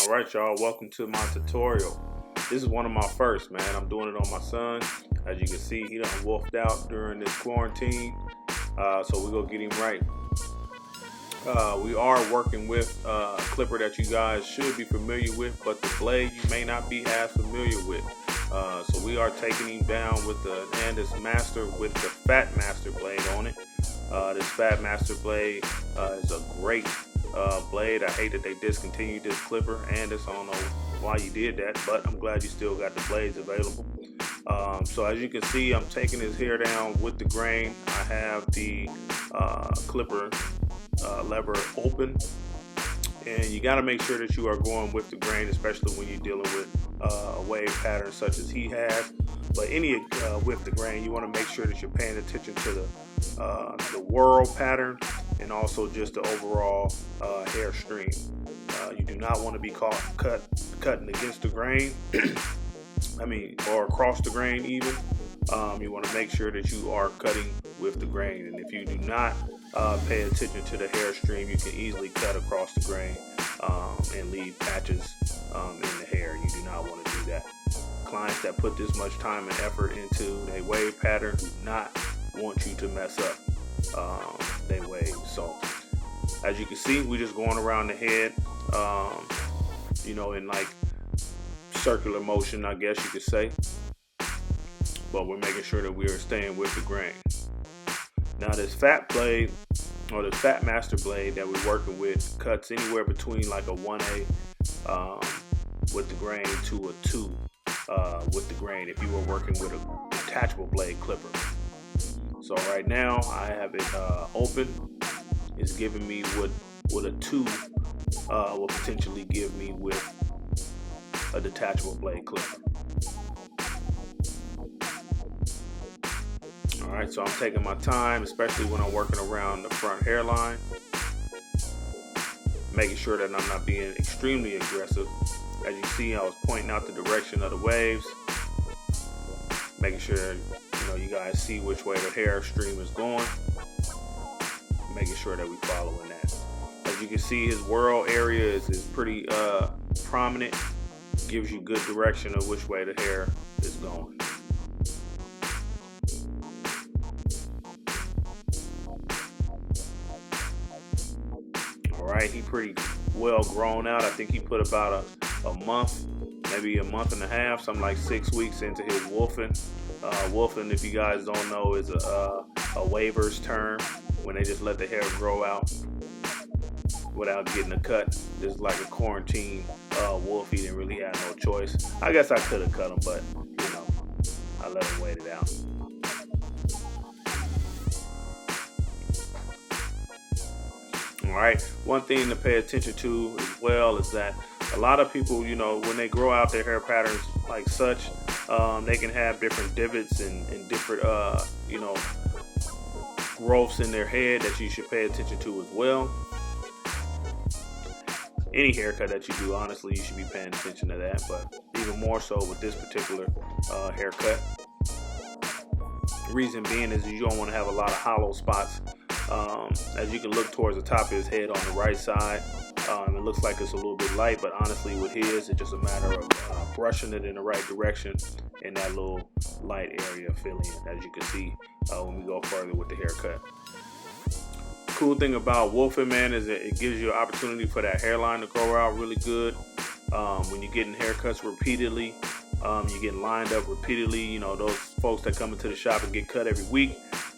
All right, y'all, welcome to my tutorial. This is one of my first, man. I'm doing it on my son. As you can see, he done wolfed out during this quarantine, so we're gonna get him right. We are working with a clipper that you guys should be familiar with, but the blade you may not be as familiar with. So we are taking him down with the Landis Master with the Fat Master blade on it. This Fat Master blade is a great blade. I hate that they discontinued this clipper, and I don't know why you did that, but I'm glad you still got the blades available. So as you can see, I'm taking his hair down with the grain. I have the clipper lever open, and you got to make sure that you are going with the grain, especially when you're dealing with a wave pattern such as he has. But any with the grain, you want to make sure that you're paying attention to the whirl pattern and also just the overall hair stream. You do not want to be cutting against the grain. Or across the grain even. You want to make sure that you are cutting with the grain, and if you do not pay attention to the hair stream, you can easily cut across the grain and leave patches in the hair. You do not want to do that. Clients that put this much time and effort into their wave pattern do not want you to mess up their wave. So as you can see, we're just going around the head, in like circular motion, I guess you could say, but we're making sure that we are staying with the grain. Now this fat blade, or the Fat Master blade that we're working with, cuts anywhere between like a 1A with the grain to a 2 with the grain if you were working with a detachable blade clipper. So right now I have it open. It's giving me what a 2 will potentially give me with a detachable blade clipper. Alright, so I'm taking my time, especially when I'm working around the front hairline, making sure that I'm not being extremely aggressive. As you see, I was pointing out the direction of the waves, making sure you guys see which way the hair stream is going, making sure that we're following that. As you can see, his whirl area is pretty prominent. Gives you good direction of which way the hair is going. Alright, he pretty well grown out. I think he put about a month, maybe a month and a half, something like 6 weeks into his wolfing. Wolfing, if you guys don't know, is a waver's term when they just let the hair grow out without getting a cut. Just like a quarantine wolf, he didn't really have no choice. I guess I could have cut him, but I let him wait it out. Alright, one thing to pay attention to as well is that a lot of people, when they grow out their hair patterns like such, they can have different divots and different growths in their head that you should pay attention to as well. Any haircut that you do, honestly, you should be paying attention to that, but even more so with this particular haircut. Reason being is you don't want to have a lot of hollow spots. As you can look towards the top of his head on the right side, it looks like it's a little bit light, but honestly with his, it's just a matter of brushing it in the right direction in that little light area filling, as you can see when we go further with the haircut. Cool thing about wolfing, man, is that it gives you an opportunity for that hairline to grow out really good. When you're getting haircuts repeatedly, you're getting lined up repeatedly. Those folks that come into the shop and get cut every week,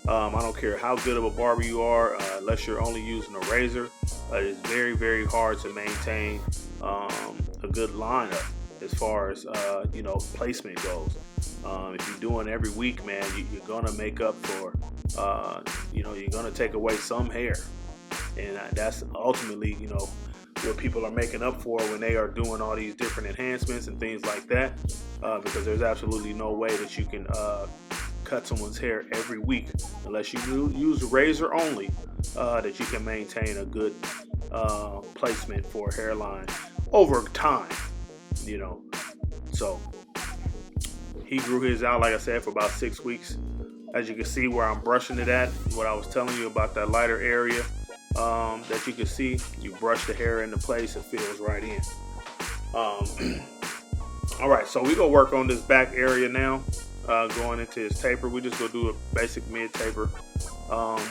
I don't care how good of a barber you are, unless you're only using a razor, it's very, very hard to maintain a good lineup as far as placement goes. If you're doing every week, man, you're gonna make up for you're gonna take away some hair, and that's ultimately what people are making up for when they are doing all these different enhancements and things like that, because there's absolutely no way that you can cut someone's hair every week unless you use a razor only, that you can maintain a good placement for a hairline over time. So he grew his out, like I said, for about 6 weeks. As you can see where I'm brushing it at, what I was telling you about that lighter area, that you can see, you brush the hair into place, it fills right in. All right, so we gonna work on this back area now. Going into his taper, we just gonna do a basic mid taper.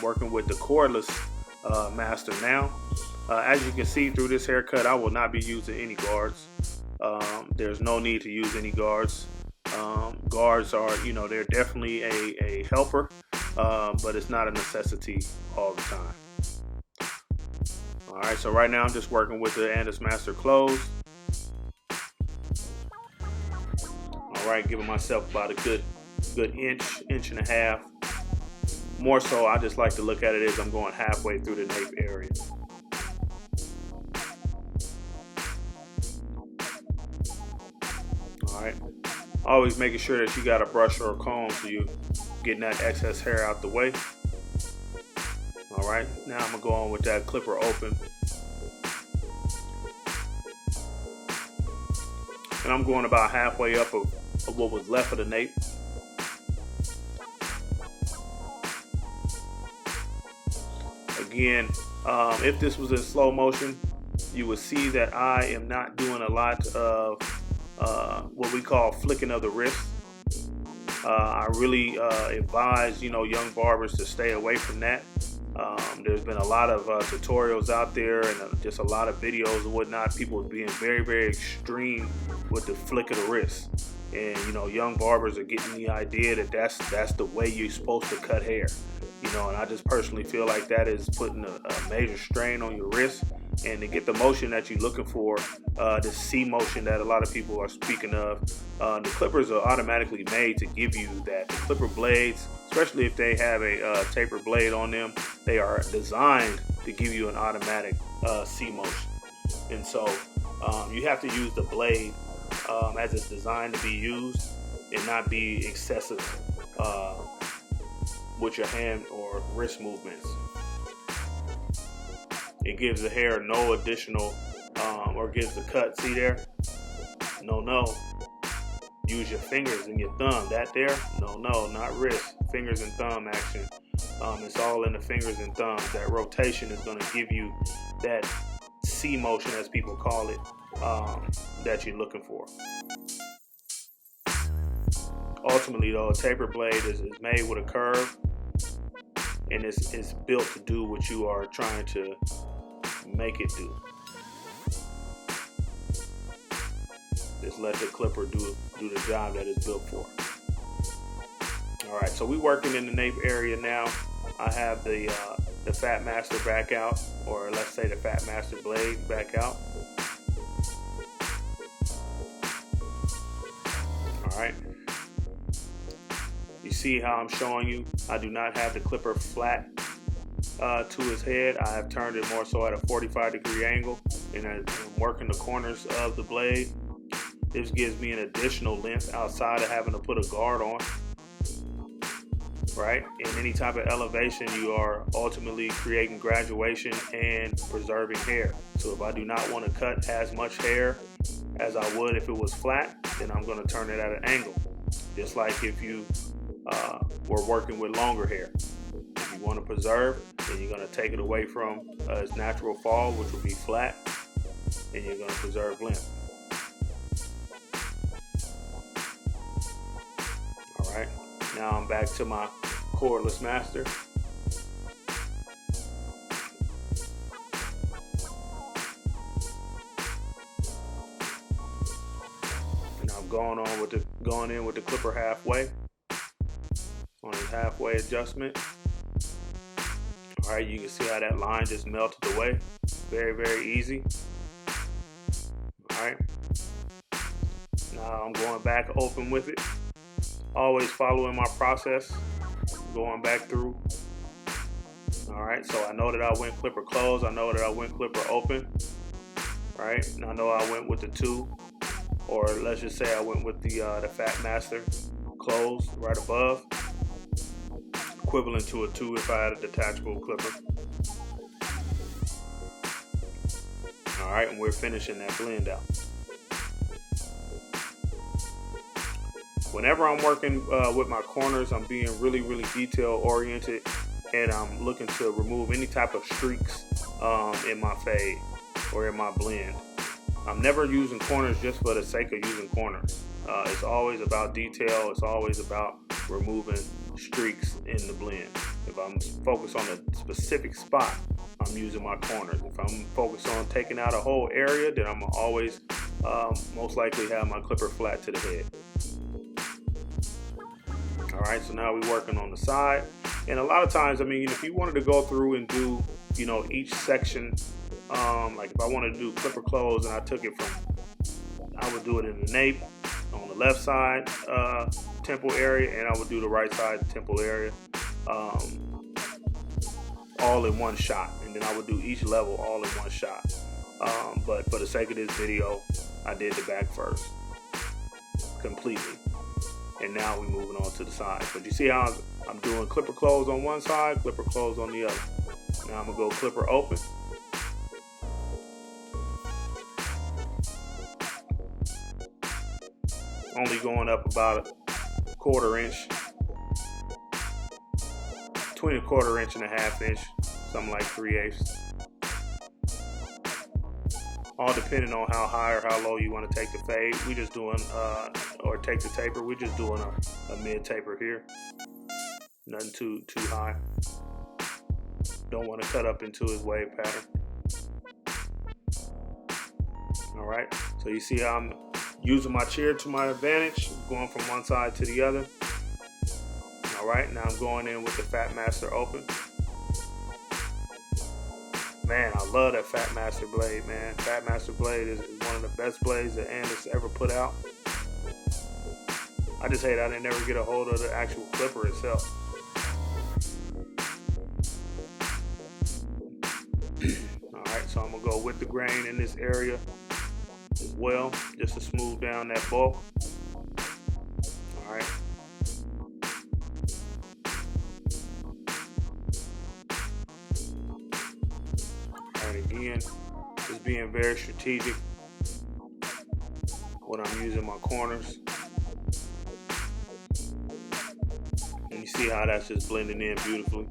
Working with the cordless master now. As you can see through this haircut, I will not be using any guards. There's no need to use any guards. Guards are, they're definitely a helper, but it's not a necessity all the time. All right, so right now I'm just working with the Andis Master close. All right, giving myself about a good inch and a half. More so, I just like to look at it as I'm going halfway through the nape area. All right, always making sure that you got a brush or a comb so you getting that excess hair out the way. All right, now I'm gonna go on with that clipper open. And I'm going about halfway up of what was left of the nape. Again, if this was in slow motion, you would see that I am not doing a lot of what we call flicking of the wrist. I really advise, young barbers to stay away from that. There's been a lot of tutorials out there and just a lot of videos and whatnot. People being very, very extreme with the flick of the wrist. And, young barbers are getting the idea that that's the way you're supposed to cut hair. And I just personally feel like that is putting a major strain on your wrist. And to get the motion that you're looking for, the C motion that a lot of people are speaking of, the clippers are automatically made to give you that. The clipper blades, especially if they have a taper blade on them, they are designed to give you an automatic C motion. And so you have to use the blade as it's designed to be used and not be excessive with your hand or wrist movements. It gives the hair no additional, or gives the cut. See there? No. Use your fingers and your thumb. That there? No, not wrist. Fingers and thumb action. It's all in the fingers and thumbs. That rotation is going to give you that C motion, as people call it, that you're looking for. Ultimately, though, a taper blade is made with a curve, and it's built to do what you are trying to make it do. Just let the clipper do the job that it's built for. All right, so we're working in the nape area now. I have the Fat Master back out, or let's say the Fat Master blade back out. All right. You see how I'm showing you? I do not have the clipper flat to his head. I have turned it more so at a 45-degree angle, and I'm working the corners of the blade. This gives me an additional length outside of having to put a guard on. Right? In any type of elevation, you are ultimately creating graduation and preserving hair. So if I do not want to cut as much hair as I would if it was flat, then I'm going to turn it at an angle. Just like if you were working with longer hair. If you want to preserve, then you're going to take it away from its natural fall, which will be flat, and you're going to preserve length. All right, now I'm back to my cordless master. And I'm going in with the clipper halfway on his halfway adjustment. All right, you can see how that line just melted away. Very, very easy. All right. Now I'm going back open with it. Always following my process, going back through. All right, so I know that I went clipper close. I know that I went clipper open. Right, and I know I went with the 2, or let's just say I went with the Fat Master close right above, equivalent to a 2 if I had a detachable clipper. All right, and we're finishing that blend out. Whenever I'm working with my corners, I'm being really, really detail oriented, and I'm looking to remove any type of streaks in my fade or in my blend. I'm never using corners just for the sake of using corners. It's always about detail. It's always about removing streaks in the blend. If I'm focused on a specific spot, I'm using my corners. If I'm focused on taking out a whole area, then I'm always most likely have my clipper flat to the head. All right, so now we're working on the side. And a lot of times, I mean, if you wanted to go through and do, you know, each section, like if I wanted to do clipper close and I took it from, I would do it in the nape on the left side temple area, and I would do the right side temple area all in one shot. And then I would do each level all in one shot. But for the sake of this video, I did the back first completely. And now we're moving on to the side. But you see how I'm doing clipper close on one side, clipper close on the other. Now I'm gonna go clipper open. Only going up about a quarter inch, between a quarter inch and a half inch, something like 3/8. All depending on how high or how low you want to take the fade. We just doing, or take the taper. We're just doing a mid taper here. Nothing too high. Don't want to cut up into his wave pattern. All right. So you see how I'm using my chair to my advantage, going from one side to the other. All right. Now I'm going in with the Fat Master open. Man, I love that Fat Master blade, man. Fat Master blade is one of the best blades that Andis ever put out. I just hate I didn't ever get a hold of the actual clipper itself. Alright, so I'm going to go with the grain in this area as well, just to smooth down that bulk. Alright. Again, just being very strategic when I'm using my corners. And you see how that's just blending in beautifully.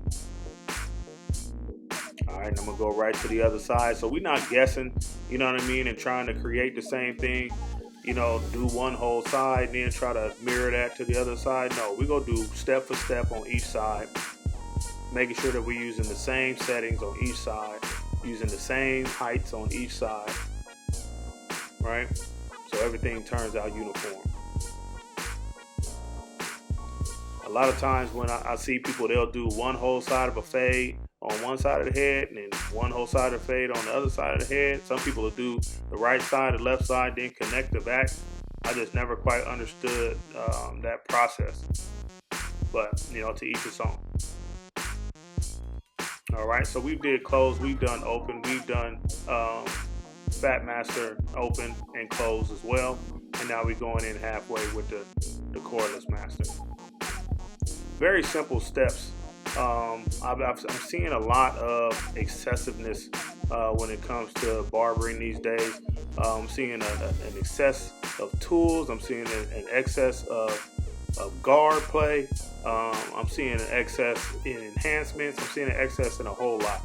All right, I'm gonna go right to the other side. So we're not guessing, you know what I mean, and trying to create the same thing, you know, do one whole side and then try to mirror that to the other side. No, we're gonna do step for step on each side, making sure that we're using the same settings on each side, using the same heights on each side, right? So everything turns out uniform. A lot of times when I see people, they'll do one whole side of a fade on one side of the head and then one whole side of the fade on the other side of the head. Some people will do the right side, the left side, then connect the back. I just never quite understood that process. But, you know, to each his own. All right, so we did close, we've done open, we've done Fat Master open and close as well. And now we're going in halfway with the cordless master. Very simple steps. I'm seeing a lot of excessiveness when it comes to barbering these days. I'm seeing an excess of tools. I'm seeing an excess of guard play. I'm seeing an excess in enhancements. I'm seeing an excess in a whole lot.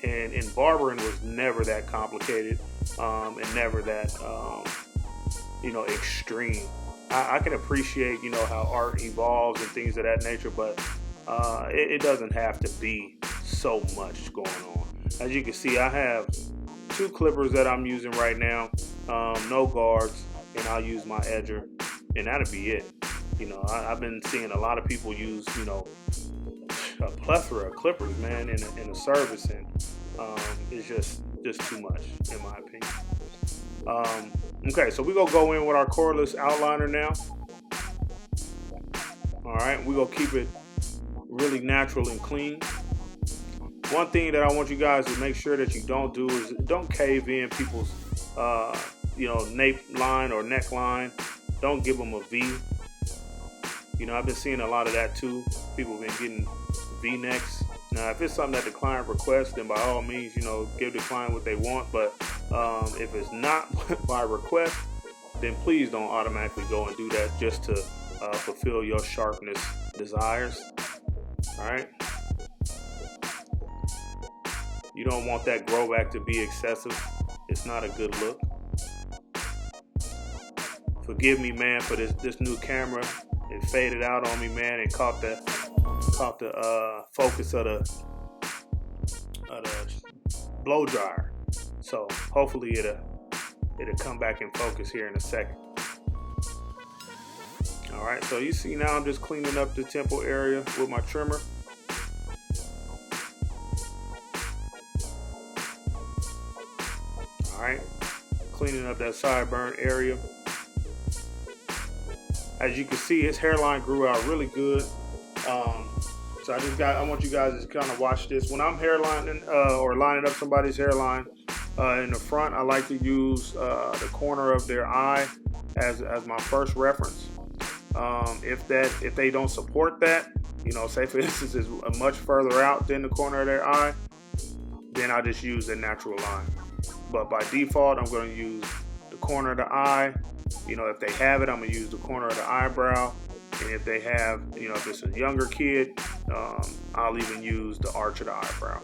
And barbering was never that complicated and never that, you know, extreme. I can appreciate, you know, how art evolves and things of that nature, but it doesn't have to be so much going on. As you can see, I have 2 clippers that I'm using right now, no guards, and I'll use my edger, and that'll be it. You know, I've been seeing a lot of people use, you know, a plethora of clippers, man, in a service, and it's just too much, in my opinion. Okay, so we're gonna go in with our cordless outliner now. All right, we're gonna keep it really natural and clean. One thing that I want you guys to make sure that you don't do is don't cave in people's, you know, nape line or neckline. Don't give them a V. You know, I've been seeing a lot of that too. People have been getting V-necks. Now, if it's something that the client requests, then by all means, you know, give the client what they want. But if it's not by request, then please don't automatically go and do that just to fulfill your sharpness desires. All right. You don't want that grow back to be excessive. It's not a good look. Forgive me, man, for this new camera. It faded out on me, man, and caught the focus of the blow dryer. So hopefully it'll come back in focus here in a second. All right, so you see now I'm just cleaning up the temple area with my trimmer. All right, cleaning up that sideburn area. As you can see, his hairline grew out really good. So I want you guys to kind of watch this. When I'm hairlining or lining up somebody's hairline in the front, I like to use the corner of their eye as my first reference. If they don't support that, you know, say for instance is much further out than the corner of their eye, then I just use the natural line. But by default, I'm going to use the corner of the eye. You know, if they have it, I'm going to use the corner of the eyebrow. And if they have, you know, if it's a younger kid, I'll even use the arch of the eyebrow.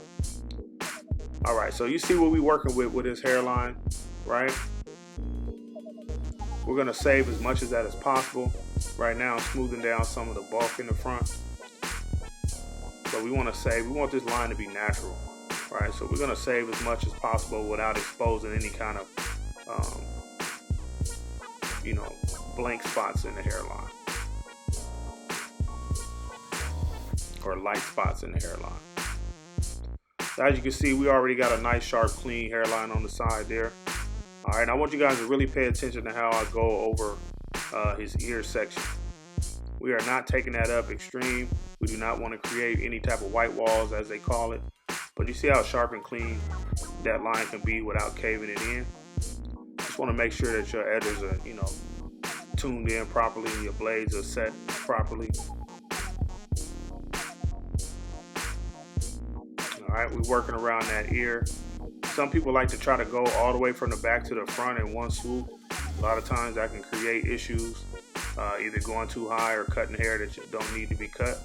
All right, so you see what we're working with his hairline, right? We're going to save as much of that as possible. Right now, I'm smoothing down some of the bulk in the front. But we want this line to be natural, right? So we're going to save as much as possible without exposing any kind of, you know, blank spots in the hairline. Or light spots in the hairline. So as you can see, we already got a nice, sharp, clean hairline on the side there. All right, I want you guys to really pay attention to how I go over his ear section. We are not taking that up extreme. We do not want to create any type of white walls, as they call it. But you see how sharp and clean that line can be without caving it in. Just want to make sure that your edges are, you know, tuned in properly and your blades are set properly. All right, we're working around that ear. Some people like to try to go all the way from the back to the front in one swoop. A lot of times that can create issues, either going too high or cutting hair that you don't need to be cut.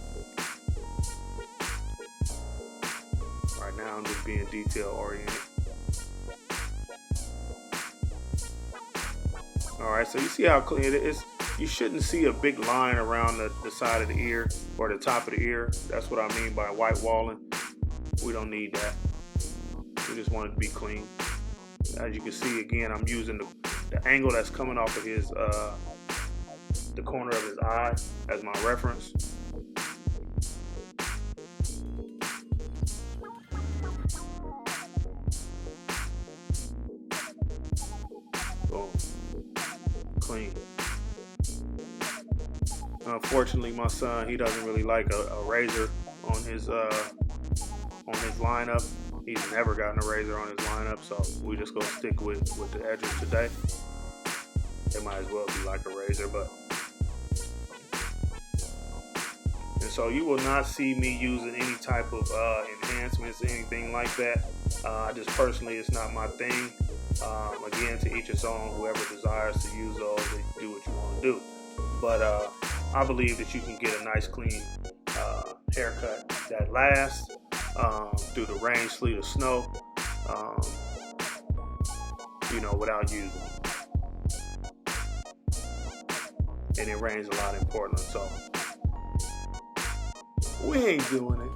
Right now I'm just being detail oriented. All right, so you see how clean it is. You shouldn't see a big line around the side of the ear or the top of the ear. That's what I mean by white walling. We don't need that. We just want it to be clean. As you can see, again, I'm using the angle that's coming off of his, the corner of his eye as my reference. Boom. Clean. Unfortunately, my son, he doesn't really like a razor on his lineup. He's never gotten a razor on his lineup, so we just gonna stick with the edges today. It might as well be like a razor, but. And so you will not see me using any type of enhancements, anything like that. Just personally, it's not my thing. Again, to each its own. Whoever desires to use those, they do what you want to do. But I believe that you can get a nice, clean haircut that lasts through the rain, sleet, or snow, you know, without using it. And it rains a lot in Portland, so we ain't doing it.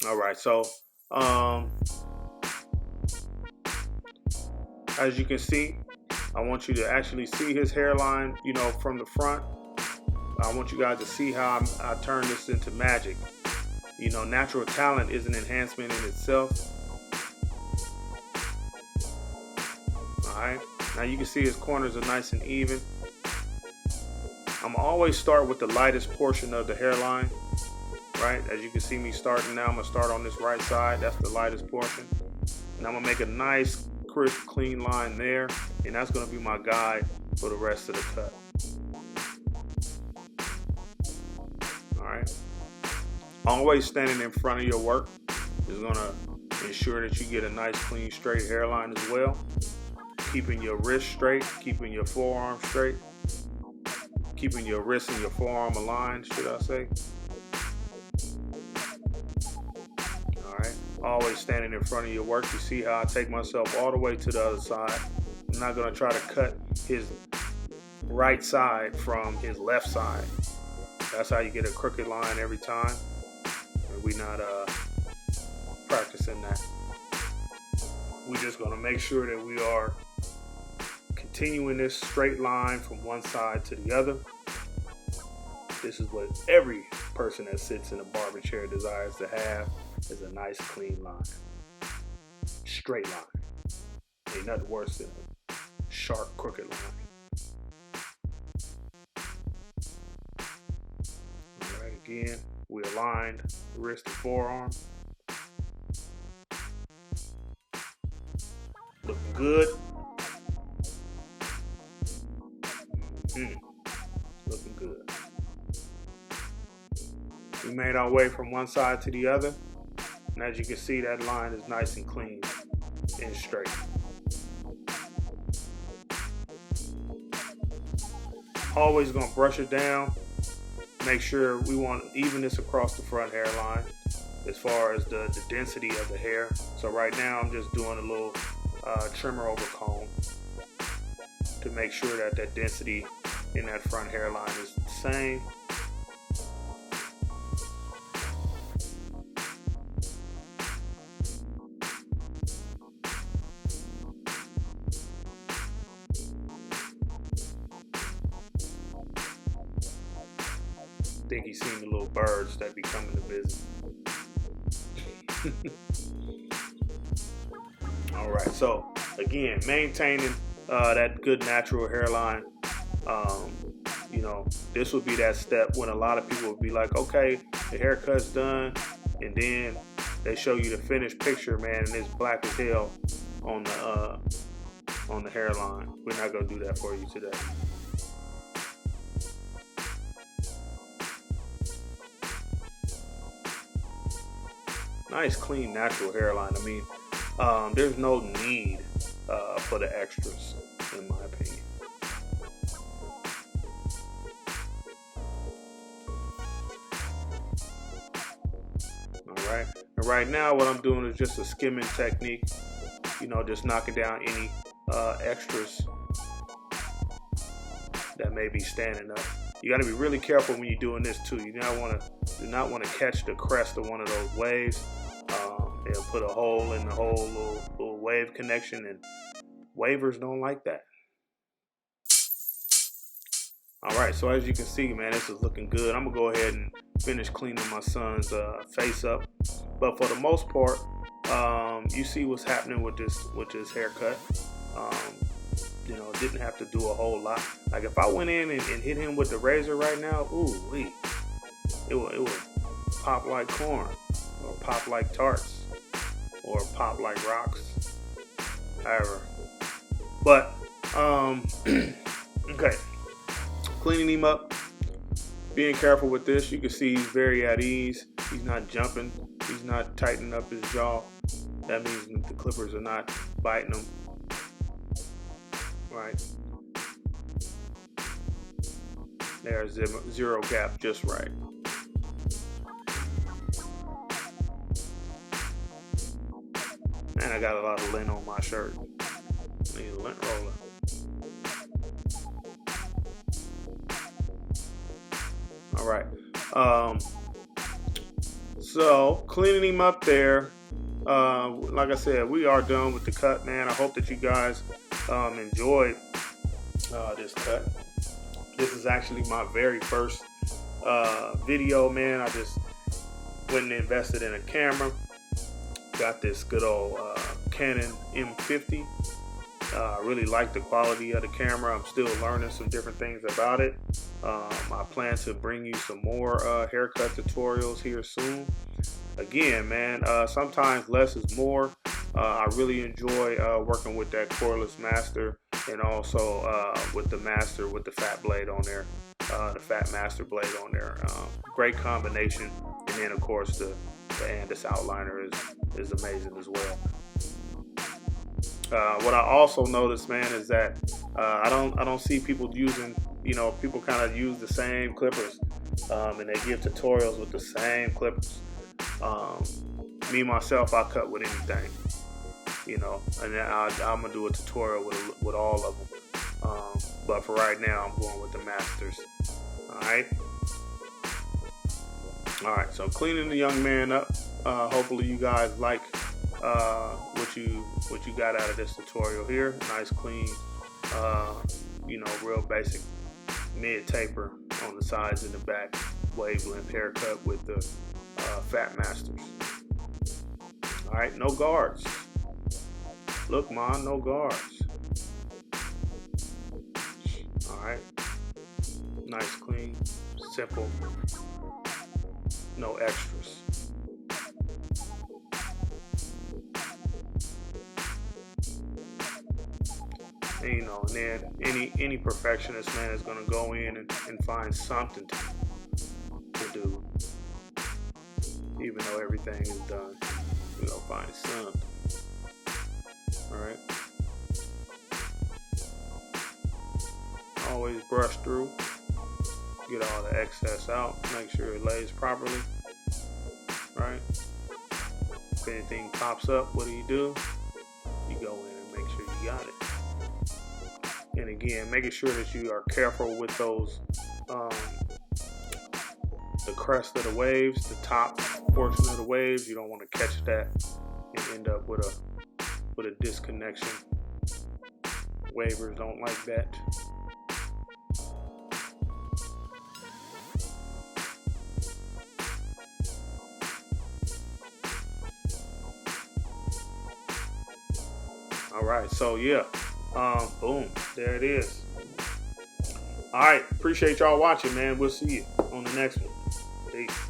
All right, so as you can see, I want you to actually see his hairline, you know, from the front. I want you guys to see how I turn this into magic. You know, natural talent is an enhancement in itself. All right, now you can see his corners are nice and even. I'm always start with the lightest portion of the hairline, right? As you can see me starting now, I'm gonna start on this right side. That's the lightest portion. And I'm gonna make a nice, crisp, clean line there. And that's gonna be my guide for the rest of the cut. All right. Always standing in front of your work is gonna ensure that you get a nice, clean, straight hairline as well. Keeping your wrist straight, keeping your forearm straight, keeping your wrist and your forearm aligned, should I say. All right. always standing in front of your work. You see how I take myself all the way to the other side. I'm not going to try to cut his right side from his left side. That's how you get a crooked line every time. And we're not practicing that. We're just going to make sure that we are continuing this straight line from one side to the other. This is what every person that sits in a barber chair desires to have, is a nice clean line. Straight line. Ain't nothing worse than a sharp, crooked line. All right, again, we aligned wrist and forearm. Looking good. Looking good. We made our way from one side to the other. And as you can see, that line is nice and clean and straight. Always gonna brush it down. Make sure we want evenness across the front hairline as far as the density of the hair. So right now I'm just doing a little trimmer over comb to make sure that that density in that front hairline is the same. I think he's seen the little birds that be coming to visit. All right, so again, maintaining that good natural hairline. You know, this would be that step when a lot of people would be like, okay, the haircut's done, and then they show you the finished picture, man, and it's black as hell on the hairline. We're not gonna do that for you today. Nice, clean, natural hairline. I mean, there's no need for the extras, in my opinion. All right. And right now, what I'm doing is just a skimming technique. You know, just knocking down any extras that may be standing up. You got to be really careful when you're doing this too. You do not want to catch the crest of one of those waves. They'll put a hole in the whole little wave connection, and wavers don't like that. All right, so as you can see, man, this is looking good. I'm gonna go ahead and finish cleaning my son's face up. But for the most part, you see what's happening with this haircut. You know, didn't have to do a whole lot. Like if I went in and hit him with the razor right now, ooh-wee, it would pop like corn, or pop like tarts, or pop like rocks, however. But, okay, cleaning him up, being careful with this. You can see he's very at ease. He's not jumping. He's not tightening up his jaw. That means the clippers are not biting him. Right. There's zero gap, just right. And I got a lot of lint on my shirt. Need a lint roller. All right. So cleaning him up there. Like I said, we are done with the cut, man. I hope that you guys enjoyed this cut. This is actually my very first video, man. I just went and invested in a camera. Got this good old Canon M50. I really like the quality of the camera. I'm still learning some different things about it. I plan to bring you some more haircut tutorials here soon. Again, man, sometimes less is more. I really enjoy working with that cordless master, and also with the master with the fat blade on there, the fat master blade on there. Great combination. And then of course the Andis outliner is amazing as well. What I also noticed, man, is that I don't see people using, you know, people kind of use the same clippers, and they give tutorials with the same clippers. me myself, I cut with anything, you know, and then I'm gonna do a tutorial with all of them. But for right now, I'm going with the Masters. All right. So cleaning the young man up. Hopefully you guys like what you got out of this tutorial here. Nice, clean, you know, real basic mid taper on the sides and the back, wave length haircut with the Fat Masters. All right, no guards. Look, man, no guards. All right, nice, clean, simple, no extras. And, you know, and then any perfectionist, man, is gonna go in and find something to do. Even though everything is done, we're gonna find something. All right. Always brush through, get all the excess out, make sure it lays properly. Right. If anything pops up, what do? You go in and make sure you got it. And again, making sure that you are careful with those, the crest of the waves, the top portion of the waves. You don't want to catch that and end up with a disconnection. Wavers don't like that. All right, so yeah, boom, there it is. All right, appreciate y'all watching, man. We'll see you on the next one. Peace.